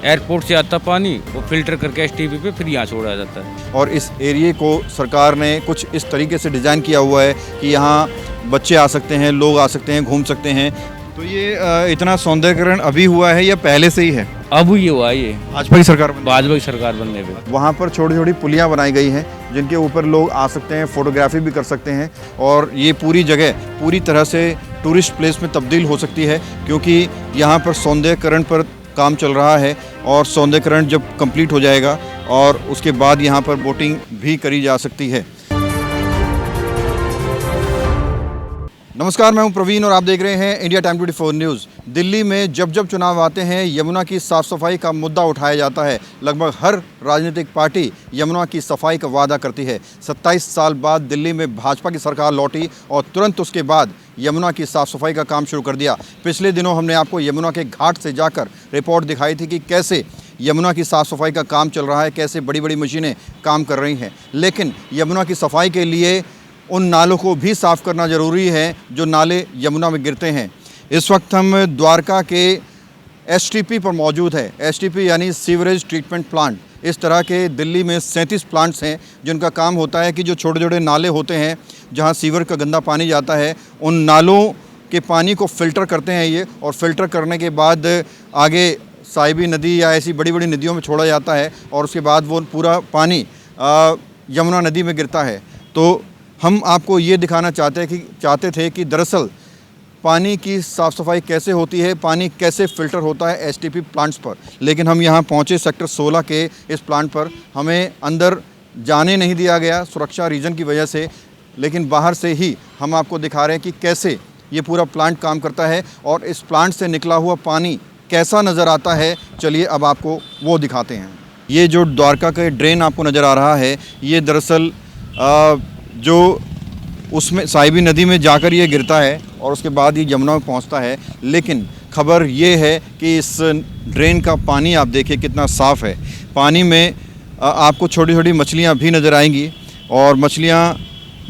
Airport से आता पानी वो फिल्टर करके एसटीपी पे फिर यहाँ छोड़ा जाता है। और इस एरिए को सरकार ने कुछ इस तरीके से डिज़ाइन किया हुआ है कि यहाँ बच्चे आ सकते हैं, लोग आ सकते हैं, घूम सकते हैं। तो ये इतना सौंदर्यकरण अभी हुआ है या पहले से ही है? अब ये हुआ ये भाजपा की सरकार भाजपा की सरकार बनने पे। वहाँ पर छोटी छोटी पुलियाँ बनाई गई हैं जिनके ऊपर लोग आ सकते हैं, फोटोग्राफी भी कर सकते हैं और ये पूरी जगह पूरी तरह से टूरिस्ट प्लेस में तब्दील हो सकती है, क्योंकि यहाँ पर सौंदर्यकरण पर काम चल रहा है और सौंदर्यकरण जब कंप्लीट हो जाएगा और उसके बाद यहाँ पर बोटिंग भी करी जा सकती है। नमस्कार, मैं हूं प्रवीण और आप देख रहे हैं इंडिया टाइम 24 न्यूज़। दिल्ली में जब जब चुनाव आते हैं यमुना की साफ़ सफाई का मुद्दा उठाया जाता है। लगभग हर राजनीतिक पार्टी यमुना की सफाई का वादा करती है। 27 साल बाद दिल्ली में भाजपा की सरकार लौटी और तुरंत उसके बाद यमुना की साफ़ सफाई का काम शुरू कर दिया। पिछले दिनों हमने आपको यमुना के घाट से जाकर रिपोर्ट दिखाई थी कि कैसे यमुना की साफ़ सफाई का काम चल रहा है, कैसे बड़ी बड़ी मशीनें काम कर रही हैं। लेकिन यमुना की सफाई के लिए उन नालों को भी साफ़ करना ज़रूरी है जो नाले यमुना में गिरते हैं। इस वक्त हम द्वारका के एसटीपी पर मौजूद है। एसटीपी यानी सीवरेज ट्रीटमेंट प्लांट। इस तरह के दिल्ली में 37 प्लांट्स हैं जिनका काम होता है कि जो छोटे छोटे नाले होते हैं जहां सीवर का गंदा पानी जाता है, उन नालों के पानी को फ़िल्टर करते हैं ये, और फ़िल्टर करने के बाद आगे साहिबी नदी या ऐसी बड़ी बड़ी नदियों में छोड़ा जाता है और उसके बाद वो पूरा पानी यमुना नदी में गिरता है। तो हम आपको ये दिखाना चाहते थे कि दरअसल पानी की साफ़ सफाई कैसे होती है, पानी कैसे फ़िल्टर होता है एसटीपी प्लांट्स पर। लेकिन हम यहाँ पहुँचे सेक्टर 16 के इस प्लांट पर। हमें अंदर जाने नहीं दिया गया सुरक्षा रीजन की वजह से, लेकिन बाहर से ही हम आपको दिखा रहे हैं कि कैसे ये पूरा प्लांट काम करता है और इस प्लांट से निकला हुआ पानी कैसा नज़र आता है। चलिए अब आपको वो दिखाते हैं। ये जो द्वारका का ड्रेन आपको नज़र आ रहा है, ये दरअसल जो उसमें साहिबी नदी में जाकर ये गिरता है और उसके बाद ये यमुना में पहुंचता है। लेकिन खबर ये है कि इस ड्रेन का पानी आप देखिए कितना साफ़ है। पानी में आपको छोटी छोटी मछलियां भी नज़र आएंगी और मछलियां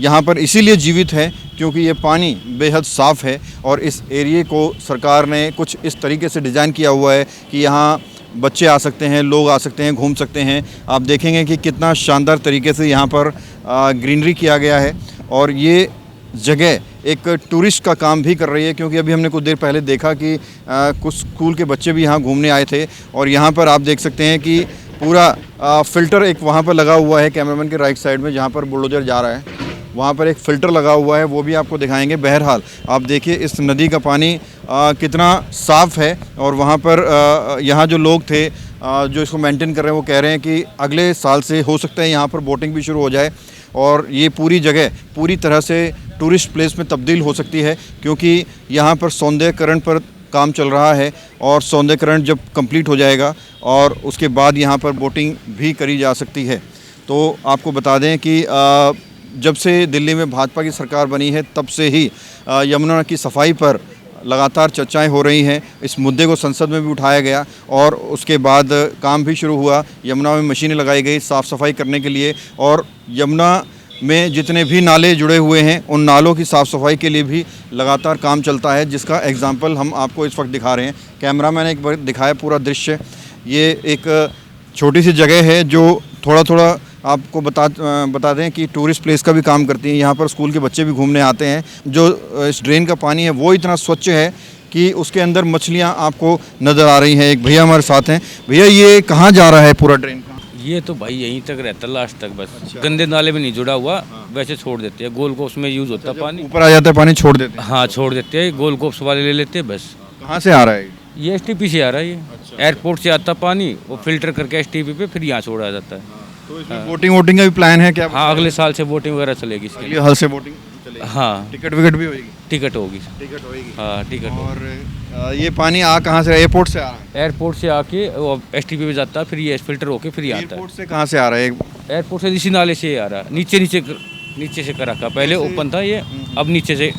यहाँ पर इसीलिए जीवित हैं क्योंकि ये पानी बेहद साफ़ है। और इस एरिए को सरकार ने कुछ इस तरीके से डिज़ाइन किया हुआ है कि यहाँ बच्चे आ सकते हैं, लोग आ सकते हैं, घूम सकते हैं। आप देखेंगे कि कितना शानदार तरीके से यहाँ पर ग्रीनरी किया गया है और ये जगह एक टूरिस्ट का काम भी कर रही है, क्योंकि अभी हमने कुछ देर पहले देखा कि कुछ स्कूल के बच्चे भी यहाँ घूमने आए थे। और यहाँ पर आप देख सकते हैं कि पूरा फ़िल्टर एक वहाँ पर लगा हुआ है कैमरामैन के राइट साइड में, जहाँ पर बुलडोजर जा रहा है वहाँ पर एक फ़िल्टर लगा हुआ है, वो भी आपको दिखाएंगे। बहरहाल आप देखिए इस नदी का पानी कितना साफ़ है और वहाँ पर यहाँ जो लोग थे जो इसको मेंटेन कर रहे हैं वो कह रहे हैं कि अगले साल से हो सकता है यहाँ पर बोटिंग भी शुरू हो जाए और ये पूरी जगह पूरी तरह से टूरिस्ट प्लेस में तब्दील हो सकती है, क्योंकि यहाँ पर सौंदर्यकरण पर काम चल रहा है और सौंदर्यकरण जब कंप्लीट हो जाएगा और उसके बाद यहाँ पर बोटिंग भी करी जा सकती है। तो आपको बता दें कि जब से दिल्ली में भाजपा की सरकार बनी है तब से ही यमुना की सफाई पर लगातार चर्चाएं हो रही हैं। इस मुद्दे को संसद में भी उठाया गया और उसके बाद काम भी शुरू हुआ। यमुना में मशीनें लगाई गई साफ़ सफाई करने के लिए और यमुना में जितने भी नाले जुड़े हुए हैं उन नालों की साफ़ सफाई के लिए भी लगातार काम चलता है, जिसका एग्जाम्पल हम आपको इस वक्त दिखा रहे हैं। कैमरामैन ने एक बार दिखाया पूरा दृश्य। ये एक छोटी सी जगह है जो थोड़ा आपको बता दें कि टूरिस्ट प्लेस का भी काम करती है। यहाँ पर स्कूल के बच्चे भी घूमने आते हैं। जो इस ड्रेन का पानी है वो इतना स्वच्छ है कि उसके अंदर मछलियाँ आपको नज़र आ रही हैं। एक भैया हमारे साथ हैं। भैया ये कहाँ जा रहा है पूरा ड्रेन का? ये तो भाई यहीं तक रहता है लास्ट तक बस। अच्छा। गंदे नाले में नहीं जुड़ा हुआ, वैसे छोड़ देते हैं। गोल कोप्स में यूज़ होता है पानी, ऊपर आ जाता है पानी छोड़ देते हैं। हाँ छोड़ देते हैं, गोल कोप्स वाले ले लेते हैं बस। कहाँ से आ रहा है ये एसटीपी से आ रहा है। ये एयरपोर्ट से आता पानी वो फिल्टर करके एसटीपी पे फिर यहाँ छोड़ा जाता है। तो इसमें बोटिंग का भी प्लान है क्या? हाँ अगले साल से बोटिंग वगैरह चलेगी इसके लिए। हल से बोटिंग चलेगी? हाँ टिकट विकेट भी होगी? टिकट होगी। हाँ टिकट। और ये पानी कहाँ से? एयरपोर्ट से आ रहा है? एयरपोर्ट से आके एसटीपी पे जाता है, फिर ये फिल्टर होके फिर आता है। एयरपोर्ट से कहाँ से आ रहा है? एयरपोर्ट से इसी नाले से आ रहा है। नीचे से कर रखा, पहले ओपन था ये, अब नीचे से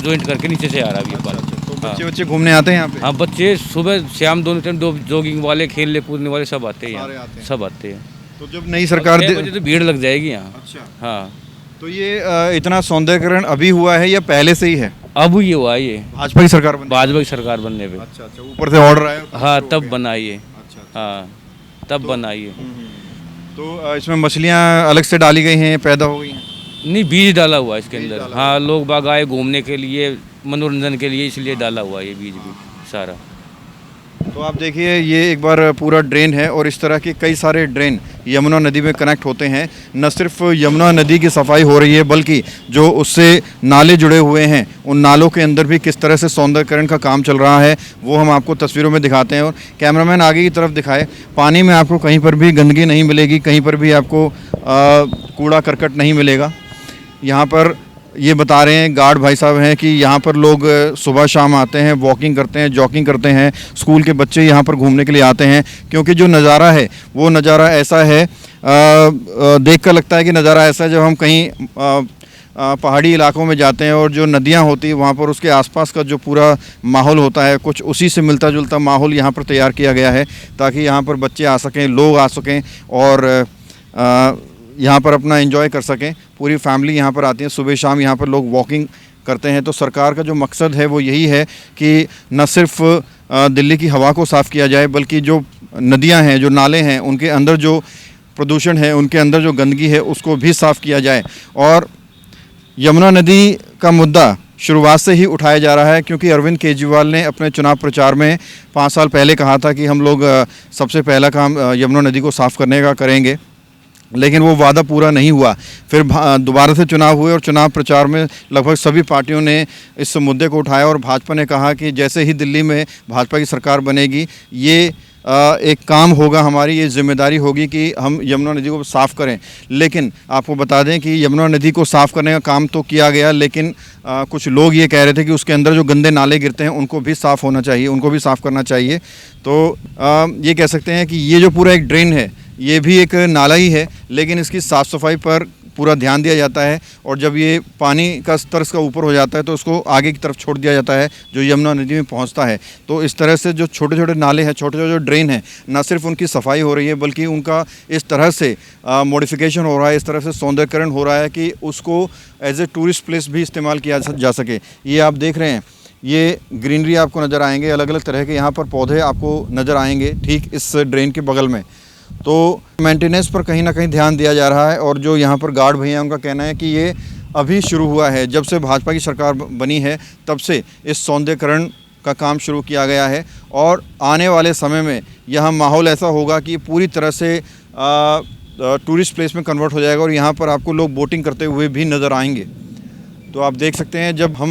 ज्वाइंट करके नीचे से आ रहा है ये पानी। बच्चे घूमने आते हैं यहाँ पे? हाँ बच्चे सुबह शाम दोनों टाइम, जॉगिंग वाले, खेलने कूदने वाले सब आते हैं, सब आते हैं। तो जब नई सरकार तो भीड़ लग जाएगी यहाँ। अच्छा। हाँ तो ये इतना सौंदर्यकरण अभी हुआ है या पहले से ही है? अब ये हुआ ये भाजपा की सरकार भाजपा की सरकार बनने पे। अच्छा, ऊपर से ऑर्डर आया? हाँ तब बना ये। हाँ तब बना ये। तो इसमें मछलियाँ अलग से डाली गई हैं, पैदा हो गई हैं? नहीं, बीज डाला हुआ है इसके बीज अंदर। डाला हाँ, लोग बाग आए घूमने के लिए, मनोरंजन के लिए, इसलिए डाला हुआ है ये बीज भी सारा। तो आप देखिए ये एक बार पूरा ड्रेन है और इस तरह के कई सारे ड्रेन यमुना नदी में कनेक्ट होते हैं। न सिर्फ यमुना नदी की सफाई हो रही है बल्कि जो उससे नाले जुड़े हुए हैं उन नालों के अंदर भी किस तरह से सौंदर्यकरण का काम चल रहा है वो हम आपको तस्वीरों में दिखाते हैं। और कैमरामैन आगे की तरफ दिखाए, पानी में आपको कहीं पर भी गंदगी नहीं मिलेगी, कहीं पर भी आपको कूड़ा करकट नहीं मिलेगा। यहाँ पर ये बता रहे हैं गार्ड भाई साहब हैं कि यहाँ पर लोग सुबह शाम आते हैं, वॉकिंग करते हैं, जॉगिंग करते हैं, स्कूल के बच्चे यहाँ पर घूमने के लिए आते हैं क्योंकि जो नज़ारा है वो नज़ारा ऐसा है, देख कर लगता है कि नज़ारा ऐसा है जब हम कहीं पहाड़ी इलाकों में जाते हैं और जो नदियाँ होती हैं वहाँ पर उसके आसपास का जो पूरा माहौल होता है कुछ उसी से मिलता जुलता माहौल यहाँ पर तैयार किया गया है ताकि यहाँ पर बच्चे आ सकें, लोग आ सकें और यहाँ पर अपना एंजॉय कर सकें। पूरी फैमिली यहाँ पर आती है, सुबह शाम यहाँ पर लोग वॉकिंग करते हैं। तो सरकार का जो मकसद है वो यही है कि न सिर्फ दिल्ली की हवा को साफ़ किया जाए बल्कि जो नदियाँ हैं, जो नाले हैं, उनके अंदर जो प्रदूषण है, उनके अंदर जो गंदगी है उसको भी साफ़ किया जाए। और यमुना नदी का मुद्दा शुरुआत से ही उठाया जा रहा है क्योंकि अरविंद केजरीवाल ने अपने चुनाव प्रचार में 5 साल पहले कहा था कि हम लोग सबसे पहला काम यमुना नदी को साफ़ करने का करेंगे, लेकिन वो वादा पूरा नहीं हुआ। फिर दोबारा से चुनाव हुए और चुनाव प्रचार में लगभग सभी पार्टियों ने इस मुद्दे को उठाया और भाजपा ने कहा कि जैसे ही दिल्ली में भाजपा की सरकार बनेगी ये एक काम होगा, हमारी ये जिम्मेदारी होगी कि हम यमुना नदी को साफ़ करें। लेकिन आपको बता दें कि यमुना नदी को साफ़ करने का काम तो किया गया, लेकिन कुछ लोग ये कह रहे थे कि उसके अंदर जो गंदे नाले गिरते हैं उनको भी साफ़ होना चाहिए, उनको भी साफ़ करना चाहिए। तो ये कह सकते हैं कि ये जो पूरा एक ड्रेन है ये भी एक नाला ही है, लेकिन इसकी साफ़ सफाई पर पूरा ध्यान दिया जाता है और जब ये पानी का स्तर इसका ऊपर हो जाता है तो उसको आगे की तरफ छोड़ दिया जाता है जो यमुना नदी में पहुंचता है। तो इस तरह से जो छोटे छोटे नाले हैं, छोटे छोटे जो ड्रेन हैं, न सिर्फ उनकी सफाई हो रही है बल्कि उनका इस तरह से मॉडिफिकेशन हो रहा है, इस तरह से सौंदर्यकरण हो रहा है कि उसको एज ए टूरिस्ट प्लेस भी इस्तेमाल किया जा सके। ये आप देख रहे हैं, ये ग्रीनरी आपको नज़र आएंगे, अलग अलग तरह के यहाँ पर पौधे आपको नज़र आएंगे ठीक इस ड्रेन के बगल में। तो मेंटेनेंस पर कहीं ना कहीं ध्यान दिया जा रहा है और जो यहाँ पर गार्ड भैया उनका कहना है कि ये अभी शुरू हुआ है, जब से भाजपा की सरकार बनी है तब से इस सौंदर्यकरण का काम शुरू किया गया है और आने वाले समय में यहाँ माहौल ऐसा होगा कि पूरी तरह से टूरिस्ट प्लेस में कन्वर्ट हो जाएगा और यहाँ पर आपको लोग बोटिंग करते हुए भी नज़र आएंगे। तो आप देख सकते हैं जब हम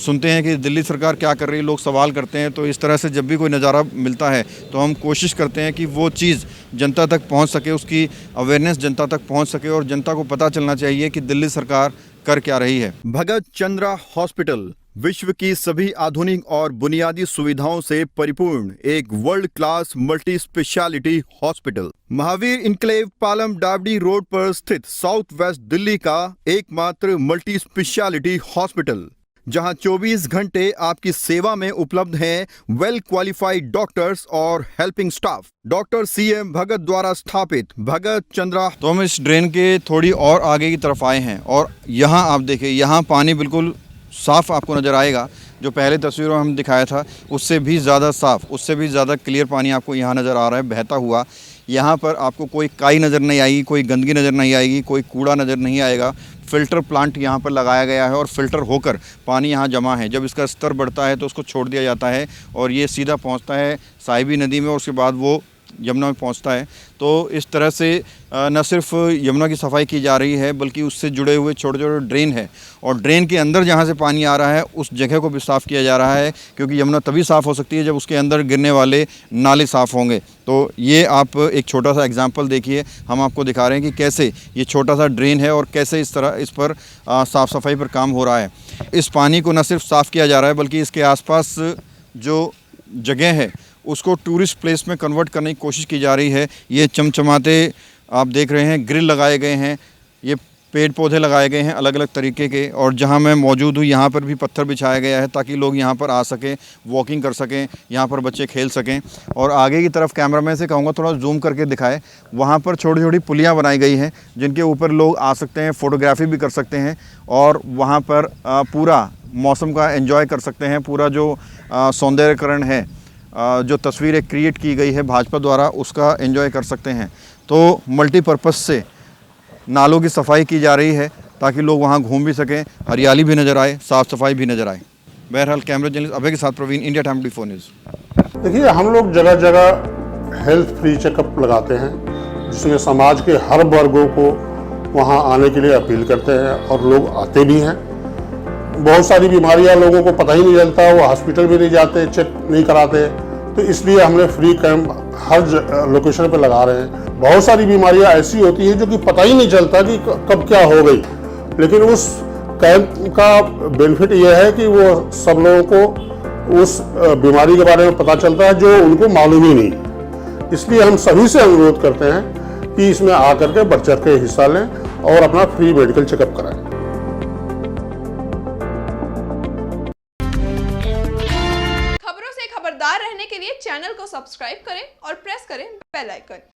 सुनते हैं कि दिल्ली सरकार क्या कर रही है, लोग सवाल करते हैं, तो इस तरह से जब भी कोई नज़ारा मिलता है तो हम कोशिश करते हैं कि वो चीज़ जनता तक पहुंच सके, उसकी अवेयरनेस जनता तक पहुंच सके और जनता को पता चलना चाहिए कि दिल्ली सरकार कर क्या रही है। भगत चंद्रा हॉस्पिटल विश्व की सभी आधुनिक और बुनियादी सुविधाओं से परिपूर्ण एक world class multi speciality hospital Mahavir enclave Palam डावडी रोड पर स्थित साउथ वेस्ट दिल्ली का एकमात्र मल्टी स्पेशलिटी हॉस्पिटल, जहां 24 घंटे आपकी सेवा में उपलब्ध हैं वेल क्वालिफाइड डॉक्टर्स और हेल्पिंग स्टाफ। डॉक्टर CM भगत द्वारा स्थापित भगत चंद्रा। तो हम इस ड्रेन के थोड़ी और आगे की तरफ आए हैं और यहाँ आप देखिए, यहाँ पानी बिल्कुल साफ़ आपको नज़र आएगा। जो पहले तस्वीरों में हम दिखाया था उससे भी ज़्यादा साफ़, उससे भी ज़्यादा क्लियर पानी आपको यहाँ नज़र आ रहा है बहता हुआ। यहाँ पर आपको कोई काई नज़र नहीं आएगी, कोई गंदगी नज़र नहीं आएगी, कोई कूड़ा नज़र नहीं आएगा। फ़िल्टर प्लांट यहाँ पर लगाया गया है और फ़िल्टर होकर पानी यहाँ जमा है। जब इसका स्तर बढ़ता है तो उसको छोड़ दिया जाता है और ये सीधा पहुँचता है साहिबी नदी में और उसके बाद वो यमुना में पहुंचता है। तो इस तरह से न सिर्फ यमुना की सफाई की जा रही है बल्कि उससे जुड़े हुए छोटे छोटे ड्रेन है और ड्रेन के अंदर जहां से पानी आ रहा है उस जगह को भी साफ़ किया जा रहा है, क्योंकि यमुना तभी साफ़ हो सकती है जब उसके अंदर गिरने वाले नाले साफ़ होंगे। तो ये आप एक छोटा सा एग्जाम्पल देखिए, हम आपको दिखा रहे हैं कि कैसे ये छोटा सा ड्रेन है और कैसे इस तरह इस पर साफ़ सफाई पर काम हो रहा है। इस पानी को न सिर्फ साफ़ किया जा रहा है बल्कि इसके आसपास जो जगह है उसको टूरिस्ट प्लेस में कन्वर्ट करने की कोशिश की जा रही है। ये चमचमाते आप देख रहे हैं, ग्रिल लगाए गए हैं, ये पेड़ पौधे लगाए गए हैं अलग अलग तरीके के, और जहां मैं मौजूद हूं यहाँ पर भी पत्थर बिछाया गया है ताकि लोग यहाँ पर आ सकें, वॉकिंग कर सकें, यहाँ पर बच्चे खेल सकें। और आगे की तरफ कैमरामैन से कहूँगा थोड़ा जूम करके दिखाए, वहाँ पर छोटी छोटी पुलियाँ बनाई गई हैं जिनके ऊपर लोग आ सकते हैं, फ़ोटोग्राफी भी कर सकते हैं और वहाँ पर पूरा मौसम का एंजॉय कर सकते हैं। पूरा जो सौंदर्यकरण है जो तस्वीर एक क्रिएट की गई है भाजपा द्वारा उसका एंजॉय कर सकते हैं। तो मल्टीपर्पज़ से नालों की सफाई की जा रही है ताकि लोग वहाँ घूम भी सकें, हरियाली भी नज़र आए, साफ़ सफाई भी नज़र आए। बहरहाल कैमरा जर्नलिस्ट अभय के साथ प्रवीण, इंडिया टाइम 24 न्यूज़। देखिए, हम लोग जगह जगह हेल्थ फ्री चेकअप लगाते हैं जिसमें समाज के हर वर्गों को वहाँ आने के लिए अपील करते हैं और लोग आते भी हैं। बहुत सारी बीमारियां लोगों को पता ही नहीं चलता, वो हॉस्पिटल भी नहीं जाते, चेक नहीं कराते, तो इसलिए हमने फ्री कैंप हर लोकेशन पे लगा रहे हैं। बहुत सारी बीमारियां ऐसी होती हैं जो कि पता ही नहीं चलता कि कब क्या हो गई, लेकिन उस कैंप का बेनिफिट ये है कि वो सब लोगों को उस बीमारी के बारे में पता चलता है जो उनको मालूम ही नहीं। इसलिए हम सभी से अनुरोध करते हैं कि इसमें आकर के बढ़ चढ़ के हिस्सा लें और अपना फ्री मेडिकल चेकअप कराएं। खबरों से खबरदार रहने के लिए चैनल को सब्सक्राइब करें और प्रेस करें बेल आइकन।